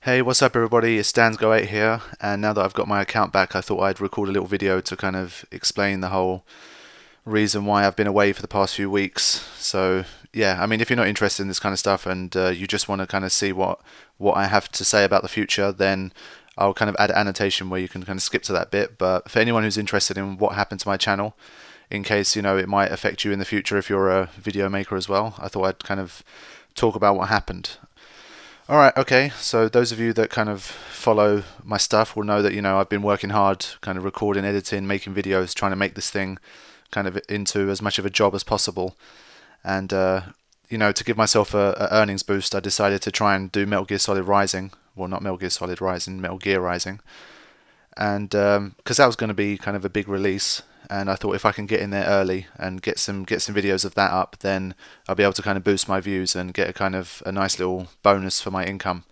Hey, what's up everybody? It's Dansg08 here, and now that I've got my account back, I thought I'd record a little video to kind of explain the whole reason why I've been away for the past few weeks. So, yeah, I mean, if you're not interested in this kind of stuff and you just want to kind of see what I have to say about the future, then I'll kind of add an annotation where you can kind of skip to that bit. But for anyone who's interested in what happened to my channel, in case, it might affect you in the future if you're a video maker as well, I thought I'd kind of talk about what happened. Alright, okay, so those of you that kind of follow my stuff will know that, I've been working hard, kind of recording, editing, making videos, trying to make this thing kind of into as much of a job as possible. And, to give myself a earnings boost, I decided to try and do Metal Gear Solid Rising. Well, not Metal Gear Solid Rising, Metal Gear Rising. And because that was going to be kind of a big release, and I thought if I can get in there early and get some videos of that up, then I'll be able to kind of boost my views and get a kind of a nice little bonus for my income.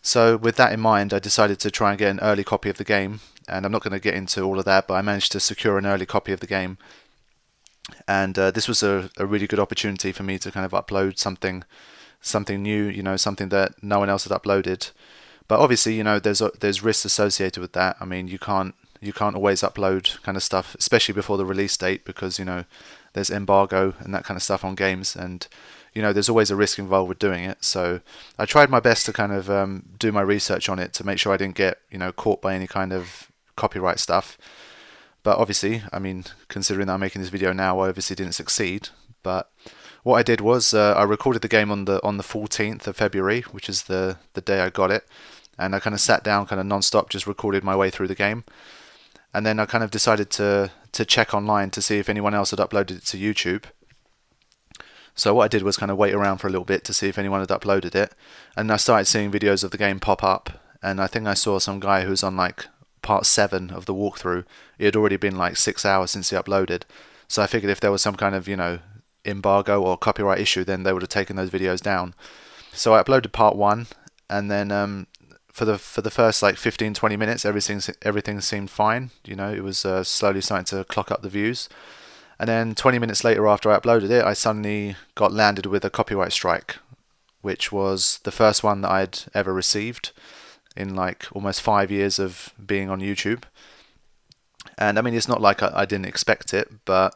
So with that in mind, I decided to try and get an early copy of the game, and I'm not going to get into all of that, but I managed to secure an early copy of the game, and this was a really good opportunity for me to kind of upload something new, something that no one else had uploaded. But obviously, there's risks associated with that. I mean, you can't always upload kind of stuff, especially before the release date, because there's embargo and that kind of stuff on games, and there's always a risk involved with doing it. So I tried my best to kind of do my research on it to make sure I didn't get caught by any kind of copyright stuff. But obviously, I mean, considering that I'm making this video now, I obviously didn't succeed. But what I did was I recorded the game on the 14th of February, which is the day I got it, and I kind of sat down, kind of non-stop, just recorded my way through the game. And then I kind of decided to check online to see if anyone else had uploaded it to YouTube. So what I did was kind of wait around for a little bit to see if anyone had uploaded it, and I started seeing videos of the game pop up. And I think I saw some guy who's on like part 7 of the walkthrough. It had already been like 6 hours since he uploaded. So I figured if there was some kind of embargo or copyright issue, then they would have taken those videos down. So I uploaded part 1, and then for the first like 15-20 minutes, everything seemed fine. It was slowly starting to clock up the views. And then 20 minutes later, after I uploaded it, I suddenly got landed with a copyright strike, which was the first one that I'd ever received in like almost 5 years of being on YouTube. And I mean, it's not like I didn't expect it, but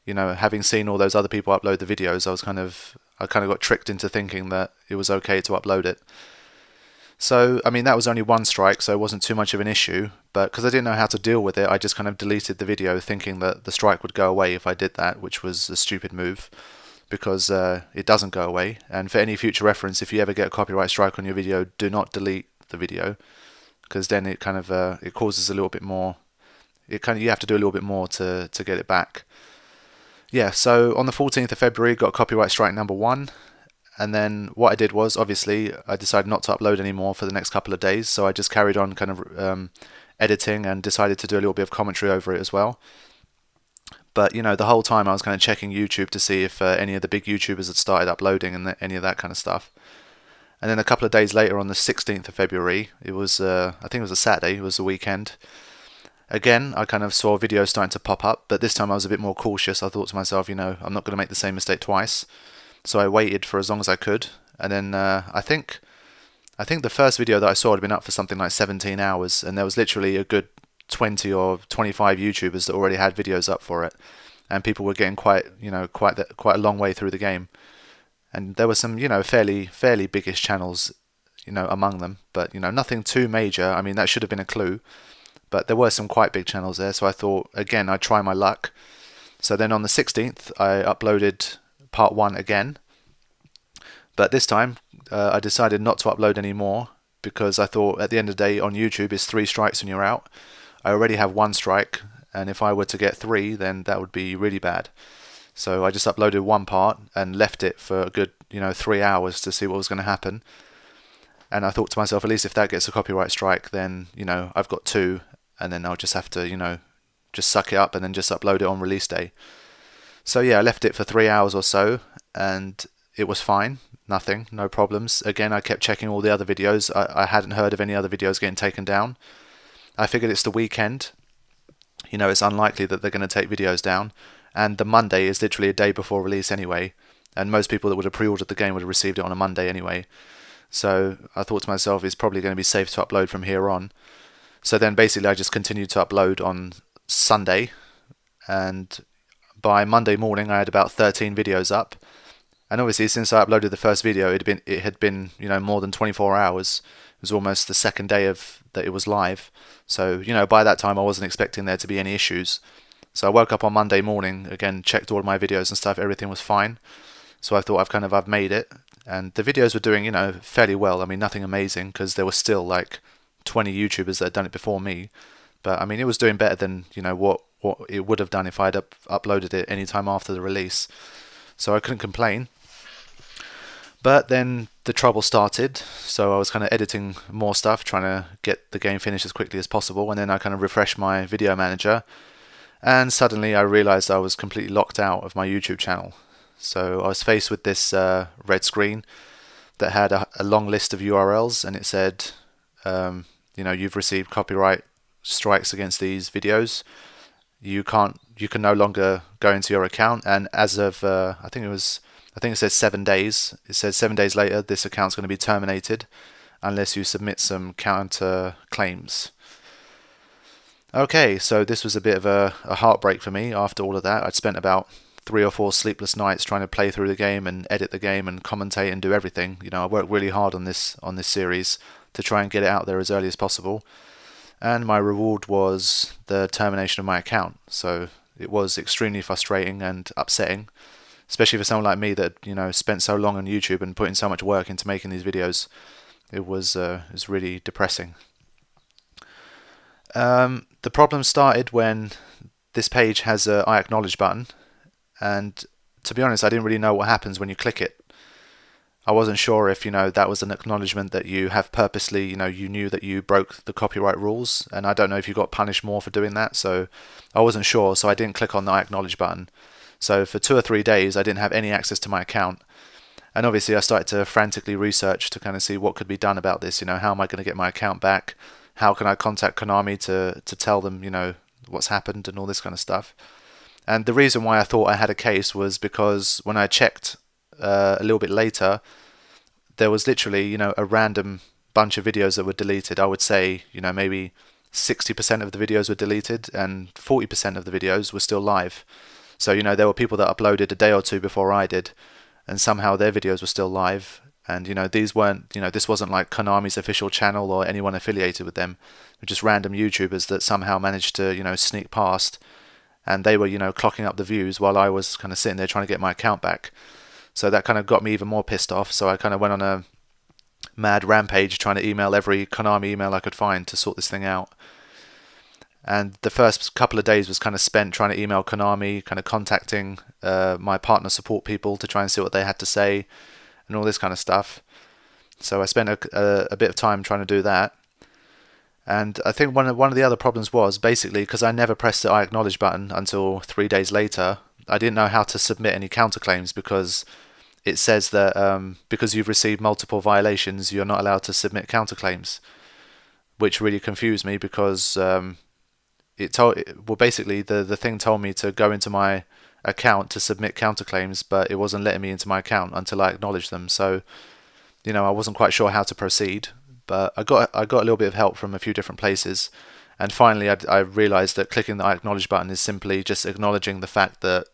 having seen all those other people upload the videos, I kind of got tricked into thinking that it was okay to upload it. So, I mean, that was only one strike, so it wasn't too much of an issue, but because I didn't know how to deal with it, I just kind of deleted the video thinking that the strike would go away if I did that, which was a stupid move, because it doesn't go away. And for any future reference, if you ever get a copyright strike on your video, do not delete the video, because then it kind of it causes a little bit more, you have to do a little bit more to get it back. Yeah, so on the 14th of February, got copyright strike number 1. And then what I did was, obviously, I decided not to upload anymore for the next couple of days, so I just carried on kind of editing and decided to do a little bit of commentary over it as well. But, the whole time I was kind of checking YouTube to see if any of the big YouTubers had started uploading and any of that kind of stuff. And then a couple of days later, on the 16th of February, it was, I think it was a Saturday, it was the weekend. Again, I kind of saw videos starting to pop up, but this time I was a bit more cautious. I thought to myself, I'm not going to make the same mistake twice. So I waited for as long as I could, and then I think the first video that I saw had been up for something like 17 hours, and there was literally a good 20 or 25 YouTubers that already had videos up for it, and people were getting quite a long way through the game, and there were some fairly biggish channels among them, but nothing too major. I mean, that should have been a clue, but there were some quite big channels there, so I thought again I'd try my luck. So then on the 16th I uploaded part 1 again, but this time I decided not to upload any more, because I thought at the end of the day on YouTube it's 3 strikes and you're out. I already have 1 strike, and if I were to get 3, then that would be really bad. So I just uploaded 1 part and left it for a good 3 hours to see what was going to happen. And I thought to myself, at least if that gets a copyright strike, then I've got 2, and then I'll just have to just suck it up and then just upload it on release day. So yeah, I left it for 3 hours or so, and it was fine, no problems. Again, I kept checking all the other videos. I hadn't heard of any other videos getting taken down. I figured it's the weekend, it's unlikely that they're going to take videos down, and the Monday is literally a day before release anyway, and most people that would have pre-ordered the game would have received it on a Monday anyway. So I thought to myself, it's probably going to be safe to upload from here on. So then basically I just continued to upload on Sunday, and by Monday morning I had about 13 videos up. And obviously since I uploaded the first video, it had been more than 24 hours. It was almost the second day of that it was live. So by that time I wasn't expecting there to be any issues. So I woke up on Monday morning, again checked all of my videos and stuff, everything was fine. So I thought I've made it, and the videos were doing fairly well. I mean, nothing amazing, because there were still like 20 YouTubers that had done it before me, but I mean it was doing better than what it would have done if I'd uploaded it any time after the release. So I couldn't complain. But then the trouble started, so I was kind of editing more stuff, trying to get the game finished as quickly as possible, and then I kind of refreshed my video manager, and suddenly I realized I was completely locked out of my YouTube channel. So I was faced with this red screen that had a long list of URLs, and it said, you've received copyright strikes against these videos. You can no longer go into your account, and as of I think it says 7 days. It says 7 days later this account's going to be terminated unless you submit some counter claims. Okay, so this was a bit of a heartbreak for me. After all of that, I'd spent about 3 or 4 sleepless nights trying to play through the game and edit the game and commentate and do everything. I worked really hard on this series to try and get it out there as early as possible, and my reward was the termination of my account. So it was extremely frustrating and upsetting, especially for someone like me that spent so long on YouTube and put in so much work into making these videos. It was really depressing. The problem started when this page has a I acknowledge button, and to be honest I didn't really know what happens when you click it. I wasn't sure if that was an acknowledgement that you have purposely, you knew that you broke the copyright rules, and I don't know if you got punished more for doing that, so I wasn't sure, so I didn't click on the I acknowledge button. So for 2 or 3 days I didn't have any access to my account, and obviously I started to frantically research to kind of see what could be done about this. How am I going to get my account back? How can I contact Konami to tell them what's happened and all this kind of stuff? And the reason why I thought I had a case was because when I checked a little bit later, there was literally a random bunch of videos that were deleted. I would say maybe 60% of the videos were deleted and 40% of the videos were still live. So there were people that uploaded a day or two before I did, and somehow their videos were still live. And these weren't, this wasn't like Konami's official channel or anyone affiliated with them. They were just random YouTubers that somehow managed to sneak past, and they were clocking up the views while I was kind of sitting there trying to get my account back. So that kind of got me even more pissed off. So I kind of went on a mad rampage trying to email every Konami email I could find to sort this thing out. And the first couple of days was kind of spent trying to email Konami, kind of contacting my partner support people to try and see what they had to say and all this kind of stuff. So I spent a bit of time trying to do that. And I think one of the other problems was basically because I never pressed the I acknowledge button until 3 days later. I didn't know how to submit any counterclaims, because it says that because you've received multiple violations, you're not allowed to submit counterclaims, which really confused me, because basically the thing told me to go into my account to submit counterclaims, but it wasn't letting me into my account until I acknowledged them. So I wasn't quite sure how to proceed, but I got a little bit of help from a few different places, and finally I realized that clicking the I acknowledge button is simply just acknowledging the fact that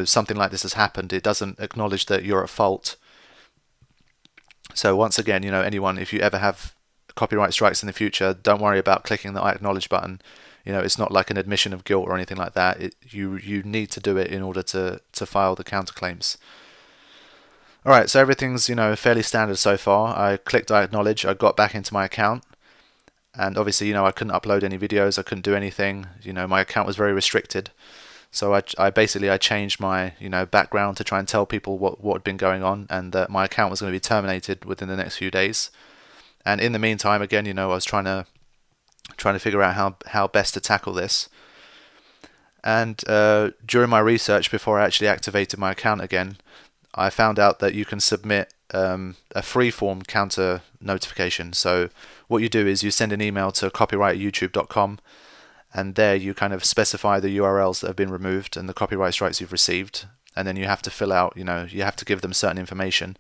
something like this has happened. It doesn't acknowledge that you're at fault. So once again, anyone, if you ever have copyright strikes in the future, don't worry about clicking the I acknowledge button. It's not like an admission of guilt or anything like that. You need to do it in order to file the counterclaims. Alright, so everything's fairly standard so far. I clicked I acknowledge, I got back into my account, and obviously I couldn't upload any videos, I couldn't do anything. My account was very restricted. So I basically changed my background to try and tell people what had been going on, and that my account was going to be terminated within the next few days. And in the meantime, again, I was trying to figure out how best to tackle this. And during my research, before I actually activated my account again, I found out that you can submit a free-form counter notification. So what you do is you send an email to copyright@youtube.com, and there you kind of specify the URLs that have been removed and the copyright strikes you've received, and then you have to fill out, you have to give them certain information,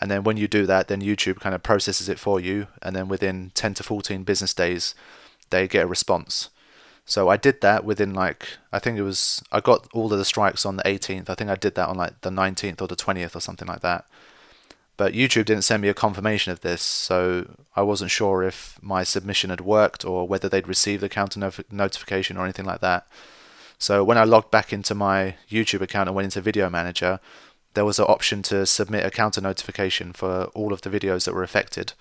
And then when you do that, then YouTube kind of processes it for you, and then within 10 to 14 business days, they get a response. So I did that within like, I think it was, I got all of the strikes on the 18th. I think I did that on like the 19th or the 20th or something like that. But YouTube didn't send me a confirmation of this, so I wasn't sure if my submission had worked or whether they'd received the counter notification or anything like that. So when I logged back into my YouTube account and went into Video Manager, there was an option to submit a counter notification for all of the videos that were affected.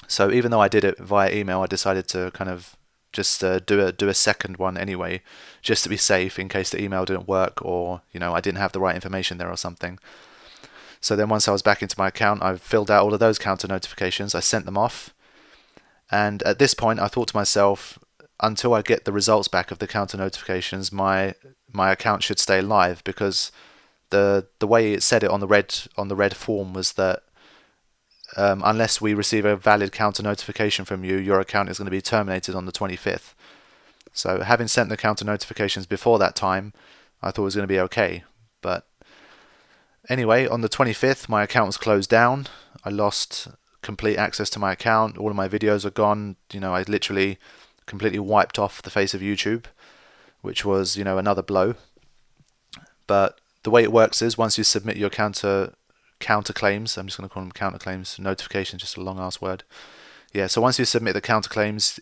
So even though I did it via email, I decided to kind of just do a second one anyway, just to be safe in case the email didn't work, or I didn't have the right information there or something. So then once I was back into my account, I filled out all of those counter notifications, I sent them off, and at this point I thought to myself, until I get the results back of the counter notifications, my account should stay live, because the way it said it on the red form was that unless we receive a valid counter notification from you, your account is going to be terminated on the 25th. So having sent the counter notifications before that time, I thought it was going to be okay. But anyway, on the 25th, my account was closed down. I lost complete access to my account. All of my videos are gone. I literally completely wiped off the face of YouTube, which was, another blow. But the way it works is once you submit your counterclaims, I'm just going to call them counterclaims, notifications, just a long ass word. Yeah, so once you submit the counterclaims,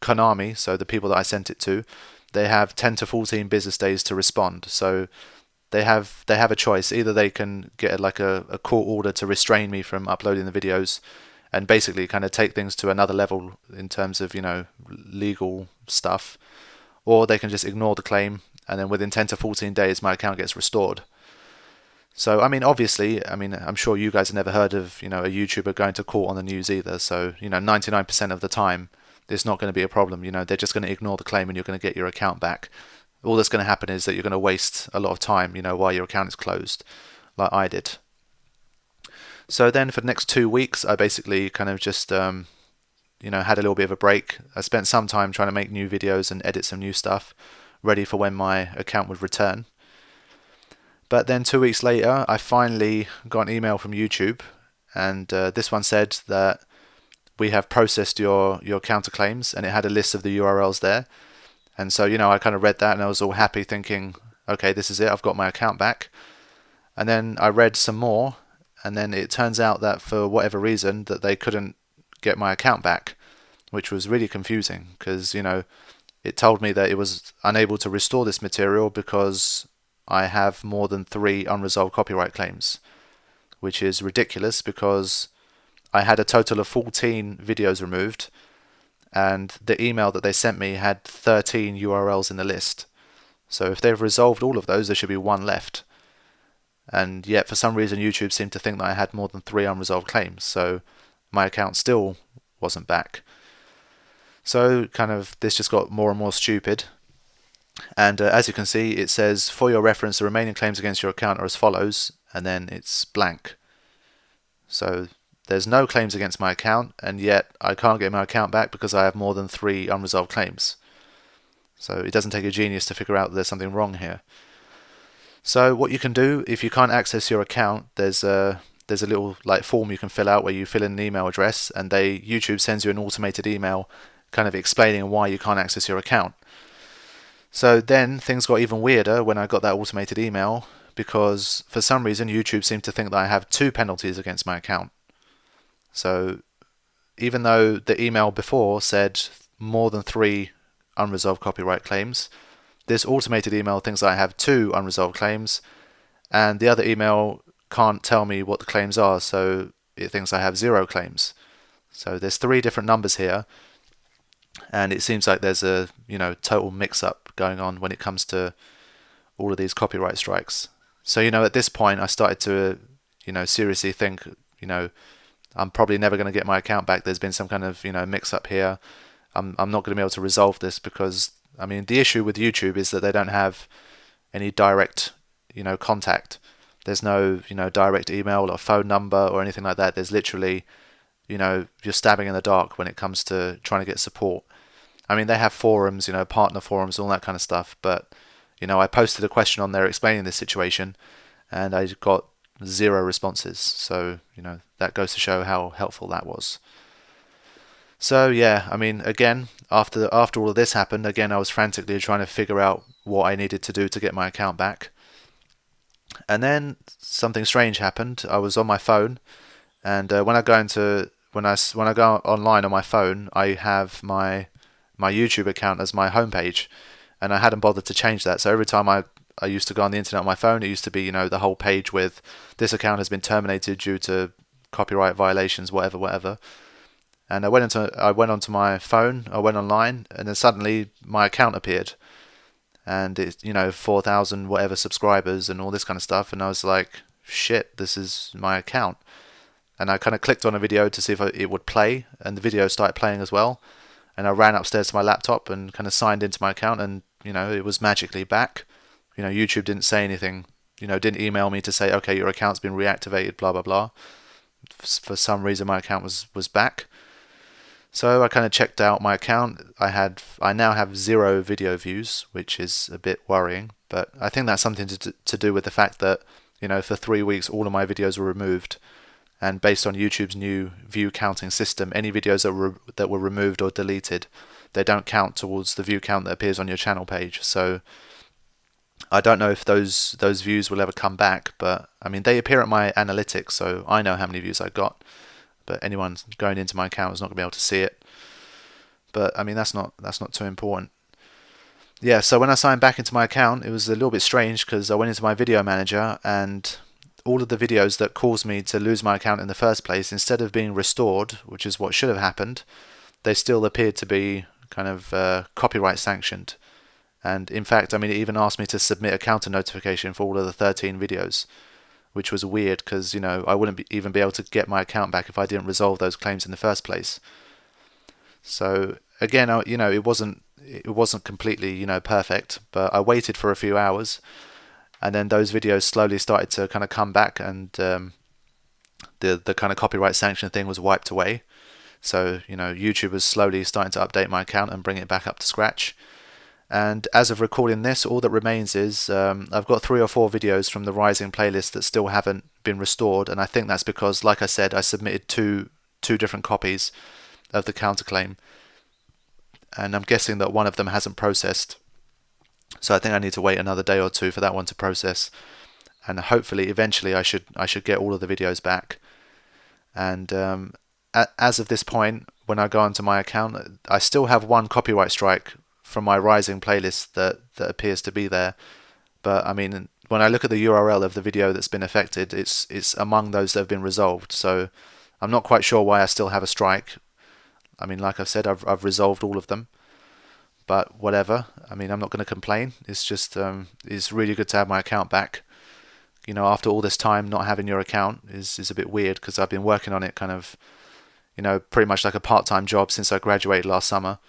Konami, so the people that I sent it to, they have 10 to 14 business days to respond. So they have a choice. Either they can get like a court order to restrain me from uploading the videos and basically kind of take things to another level in terms of, legal stuff, or they can just ignore the claim, and then within 10 to 14 days my account gets restored. So, obviously, I'm sure you guys have never heard of, a YouTuber going to court on the news either. So, 99% of the time, there's not going to be a problem. They're just going to ignore the claim and you're going to get your account back. All that's going to happen is that you're going to waste a lot of time, while your account is closed, like I did. So then for the next 2 weeks, I basically kind of just, had a little bit of a break. I spent some time trying to make new videos and edit some new stuff, ready for when my account would return. But then 2 weeks later, I finally got an email from YouTube, and this one said that we have processed your counterclaims, and it had a list of the URLs there. And so, I kind of read that and I was all happy thinking, okay, this is it, I've got my account back. And then I read some more, and then it turns out that for whatever reason that they couldn't get my account back, which was really confusing because, it told me that it was unable to restore this material because I have more than 3 unresolved copyright claims, which is ridiculous because I had a total of 14 videos removed, and the email that they sent me had 13 URLs in the list. So if they've resolved all of those, there should be 1 left. And yet for some reason YouTube seemed to think that I had more than 3 unresolved claims, so my account still wasn't back. So kind of this just got more and more stupid. And as you can see, it says, for your reference, the remaining claims against your account are as follows, and then it's blank. So there's no claims against my account, and yet I can't get my account back because I have more than 3 unresolved claims. So it doesn't take a genius to figure out that there's something wrong here. So what you can do, if you can't access your account, there's a little form you can fill out where you fill in an email address, and YouTube sends you an automated email kind of explaining why you can't access your account. So then things got even weirder when I got that automated email, because for some reason YouTube seemed to think that I have 2 penalties against my account. So even though the email before said more than 3 unresolved copyright claims, this automated email thinks I have 2 unresolved claims, and the other email can't tell me what the claims are, so it thinks I have 0 claims. So there's 3 different numbers here, and it seems like there's a total mix-up going on when it comes to all of these copyright strikes. So at this point I started to seriously think I'm probably never going to get my account back. There's been some kind of mix-up here. I'm not going to be able to resolve this because the issue with YouTube is that they don't have any direct contact. There's no direct email or phone number or anything like that. There's literally you're stabbing in the dark when it comes to trying to get support. They have forums, partner forums, all that kind of stuff, but I posted a question on there explaining this situation, and I got 0 responses. So, that goes to show how helpful that was. So yeah, I mean, again, after all of this happened, again, I was frantically trying to figure out what I needed to do to get my account back. And then something strange happened. I was on my phone, and when I go online on my phone, I have my YouTube account as my homepage, and I hadn't bothered to change that. So every time I used to go on the internet on my phone, it used to be, the whole page with this account has been terminated due to copyright violations, whatever. And I went onto my phone, I went online, and then suddenly my account appeared, and it's 4,000 whatever subscribers and all this kind of stuff, and I was like, shit, this is my account. And I kind of clicked on a video to see if it would play, and the video started playing as well. And I ran upstairs to my laptop and kind of signed into my account, and it was magically back. YouTube didn't say anything, didn't email me to say, okay, your account's been reactivated, blah blah blah. For some reason my account was back. So I kind of checked out my account. I now have 0 video views, which is a bit worrying, but I think that's something to do with the fact that for 3 weeks all of my videos were removed, and based on YouTube's new view counting system, any videos that were removed or deleted, they don't count towards the view count that appears on your channel page. So I don't know if those views will ever come back, but I mean, they appear at my analytics, so I know how many views I got. But anyone going into my account is not going to be able to see it. But I mean, that's not too important. Yeah, so when I signed back into my account, it was a little bit strange because I went into my video manager, and all of the videos that caused me to lose my account in the first place, instead of being restored, which is what should have happened, they still appeared to be kind of copyright sanctioned. And in fact, I mean, it even asked me to submit a counter notification for all of the 13 videos, which was weird because, I wouldn't even be able to get my account back if I didn't resolve those claims in the first place. So again, it wasn't completely, perfect, but I waited for a few hours, and then those videos slowly started to kind of come back, and the kind of copyright sanction thing was wiped away. So, YouTube was slowly starting to update my account and bring it back up to scratch. And as of recording this, all that remains is I've got 3 or 4 videos from the Rising playlist that still haven't been restored, and I think that's because, like I said, I submitted two different copies of the counterclaim, and I'm guessing that one of them hasn't processed. So I think I need to wait another day or 2 for that one to process, and hopefully, eventually, I should get all of the videos back. And as of this point, when I go onto my account, I still have 1 copyright strike from my Rising playlist that appears to be there. But I mean, when I look at the URL of the video that's been affected, it's among those that have been resolved. So I'm not quite sure why I still have a strike. I mean, like I've said, I've resolved all of them. But whatever. I mean, I'm not going to complain. It's just it's really good to have my account back. After all this time, not having your account is a bit weird because I've been working on it kind of, pretty much like a part-time job since I graduated last summer.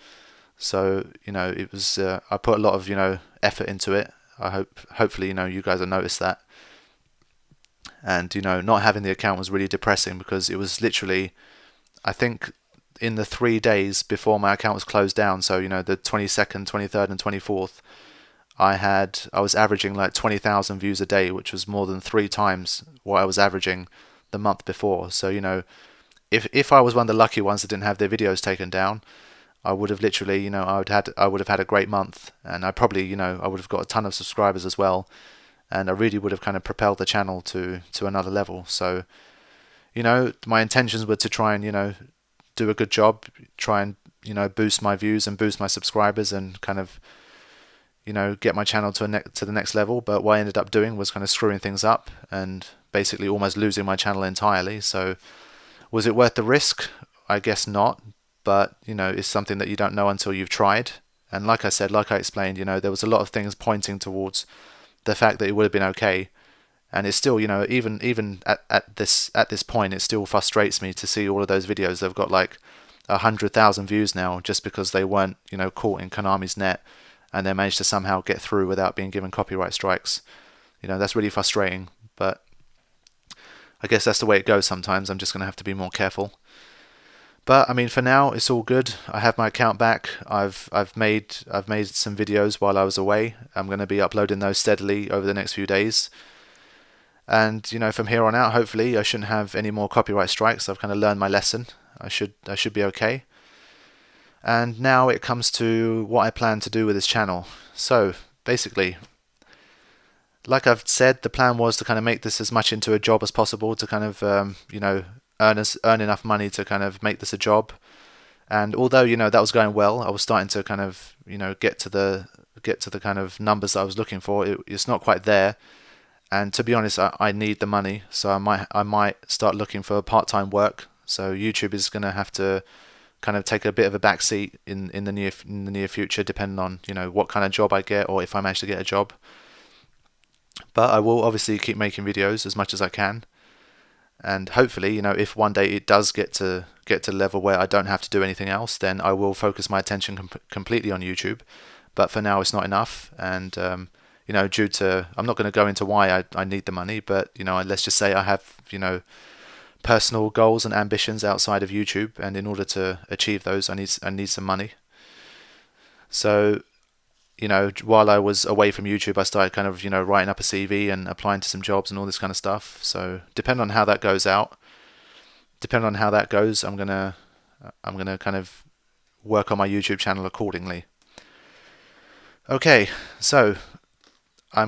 So, it was I put a lot of, effort into it. Hopefully, you guys have noticed that. And, not having the account was really depressing because it was literally, I think, in the 3 days before my account was closed down, so, the 22nd, 23rd and 24th, I was averaging like 20,000 views a day, which was more than 3 times what I was averaging the month before. So, if I was one of the lucky ones that didn't have their videos taken down, I would have literally, I would have had a great month, and I probably, I would have got a ton of subscribers as well, and I really would have kind of propelled the channel to another level. So, my intentions were to try and, do a good job, try and, boost my views and boost my subscribers and kind of, get my channel to the next level. But what I ended up doing was kind of screwing things up and basically almost losing my channel entirely. So, was it worth the risk? I guess not. But, it's something that you don't know until you've tried. And like I said, like I explained, there was a lot of things pointing towards the fact that it would have been okay. And it's still, even at this point, it still frustrates me to see all of those videos that have got like 100,000 views now just because they weren't, caught in Konami's net, and they managed to somehow get through without being given copyright strikes. That's really frustrating. But I guess that's the way it goes sometimes. I'm just going to have to be more careful. But I mean, for now, it's all good. I have my account back. I've made some videos while I was away. I'm going to be uploading those steadily over the next few days. And from here on out, hopefully I shouldn't have any more copyright strikes. I've kind of learned my lesson. I should be okay. And now it comes to what I plan to do with this channel. So basically, like I've said, the plan was to kind of make this as much into a job as possible, to kind of earn enough money to kind of make this a job. And although that was going well, I was starting to kind of get to the kind of numbers that I was looking for. It's not quite there. And to be honest, I need the money, so I might start looking for part-time work. So YouTube is going to have to kind of take a bit of a back seat in the near future, depending on what kind of job I get, or if I manage to get a job. But I will obviously keep making videos as much as I can, and hopefully if one day it does get to the level where I don't have to do anything else, then I will focus my attention completely on YouTube. But for now, it's not enough, and due to, I'm not going to go into why I need the money, but let's just say I have personal goals and ambitions outside of YouTube, and in order to achieve those, I need some money. So while I was away from YouTube, I started kind of writing up a CV and applying to some jobs and all this kind of stuff. So depending on how that goes, I'm gonna kind of work on my YouTube channel accordingly. Okay, so I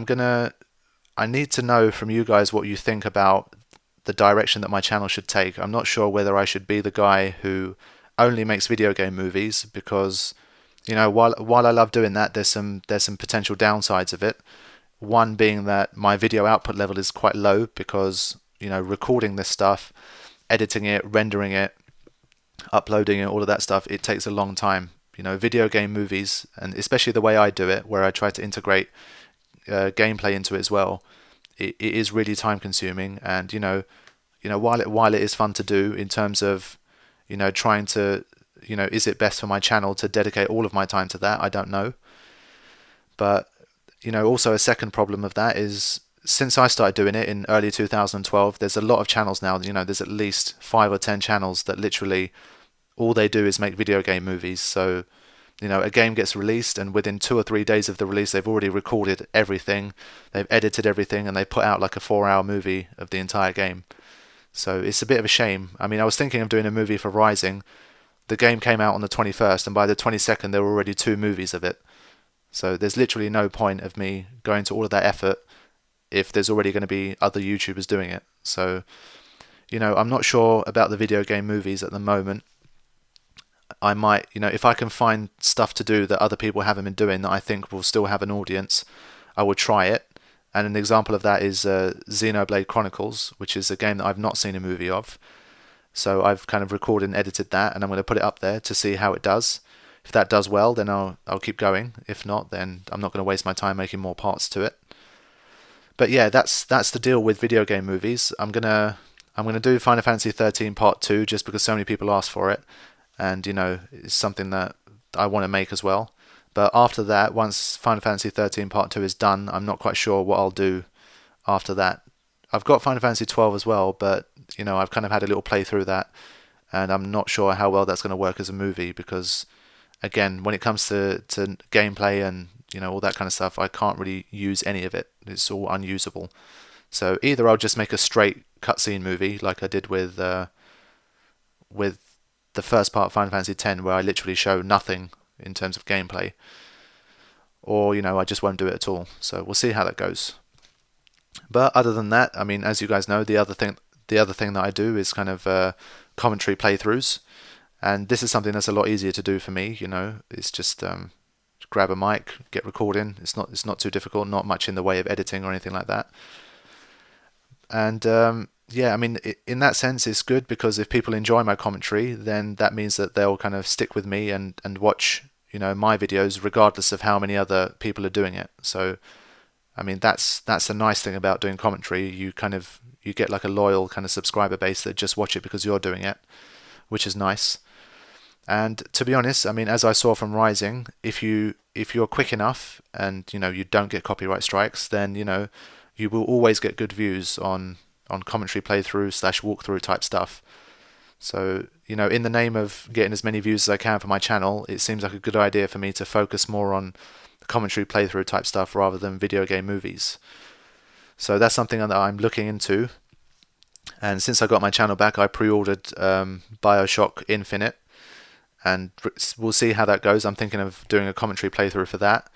need to know from you guys what you think about the direction that my channel should take. I'm not sure whether I should be the guy who only makes video game movies, because while I love doing that, there's some potential downsides of it. One being that my video output level is quite low, because recording this stuff, editing it, rendering it, uploading it, all of that stuff, it takes a long time. Video game movies, and especially the way I do it, where I try to integrate gameplay into it as well, it is really time consuming. And while it is fun to do in terms of trying to is it best for my channel to dedicate all of my time to that? I don't know. But also a second problem of that is, since I started doing it in early 2012, there's a lot of channels now. There's at least 5 or 10 channels that literally all they do is make video game movies. So a game gets released, and within 2 or 3 days of the release, they've already recorded everything, they've edited everything, and they put out like a 4-hour movie of the entire game. So it's a bit of a shame. I mean, I was thinking of doing a movie for Rising. The game came out on the 21st, and by the 22nd there were already 2 movies of it. So there's literally no point of me going to all of that effort if there's already going to be other YouTubers doing it. So I'm not sure about the video game movies at the moment. I might, if I can find stuff to do that other people haven't been doing that I think will still have an audience, I would try it. And an example of that is Xenoblade Chronicles, which is a game that I've not seen a movie of. So I've kind of recorded and edited that, and I'm going to put it up there to see how it does. If that does well, then I'll keep going. If not, then I'm not going to waste my time making more parts to it. But yeah, that's the deal with video game movies. I'm gonna do Final Fantasy 13 Part 2 just because so many people asked for it, and it's something that I want to make as well. But after that, once Final Fantasy 13 Part 2 is done, I'm not quite sure what I'll do after that. I've got Final Fantasy 12 as well, but I've kind of had a little play through that, and I'm not sure how well that's going to work as a movie, because again, when it comes to gameplay and all that kind of stuff, I can't really use any of it. It's all unusable. So either I'll just make a straight cutscene movie like I did with the first part of Final Fantasy X, where I literally show nothing in terms of gameplay, or I just won't do it at all. So we'll see how that goes. But other than that, I mean, as you guys know, the other thing that I do is kind of commentary playthroughs, and this is something that's a lot easier to do for me. It's just grab a mic, get recording. It's not too difficult, not much in the way of editing or anything like that. And yeah, I mean, in that sense, it's good, because if people enjoy my commentary, then that means that they'll kind of stick with me and watch my videos regardless of how many other people are doing it. So I mean, that's the nice thing about doing commentary. You get like a loyal kind of subscriber base that just watch it because you're doing it, which is nice. And to be honest, I mean, as I saw from Rising, if you're quick enough and you don't get copyright strikes, then you will always get good views on commentary playthrough / walkthrough type stuff. So in the name of getting as many views as I can for my channel, it seems like a good idea for me to focus more on commentary playthrough type stuff rather than video game movies. So that's something that I'm looking into. And since I got my channel back, I pre-ordered Bioshock Infinite, and we'll see how that goes. I'm thinking of doing a commentary playthrough for that,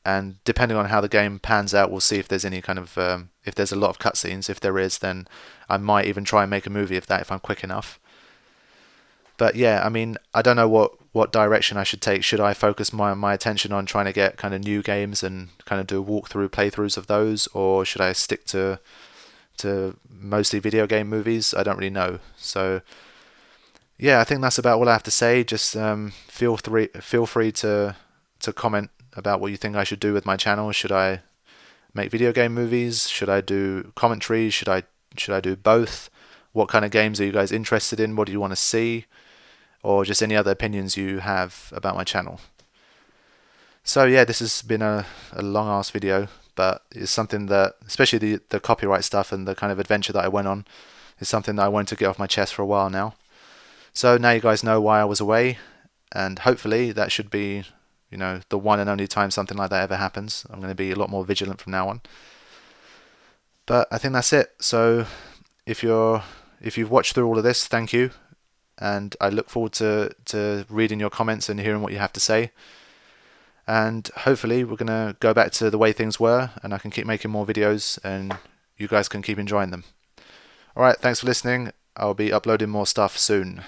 and depending on how the game pans out, we'll see if there's any kind of if there's a lot of cutscenes. If there is, then I might even try and make a movie of that if I'm quick enough. But yeah, I mean, I don't know what direction I should take. Should I focus my attention on trying to get kind of new games and kind of do walkthrough playthroughs of those, or should I stick to mostly video game movies? I don't really know. So yeah, I think that's about all I have to say. Just feel free to comment about what you think I should do with my channel. Should I make video game movies? Should I do commentary? Should I do both? What kind of games are you guys interested in? What do you want to see? Or just any other opinions you have about my channel. So yeah, this has been a long ass video, but it's something that, especially the copyright stuff and the kind of adventure that I went on, is something that I wanted to get off my chest for a while now. So now you guys know why I was away, and hopefully that should be, you know, the one and only time something like that ever happens. I'm going to be a lot more vigilant from now on. But I think that's it. So if you've watched through all of this, thank you, and I look forward to reading your comments and hearing what you have to say. And hopefully we're going to go back to the way things were, and I can keep making more videos and you guys can keep enjoying them. Alright, thanks for listening. I'll be uploading more stuff soon.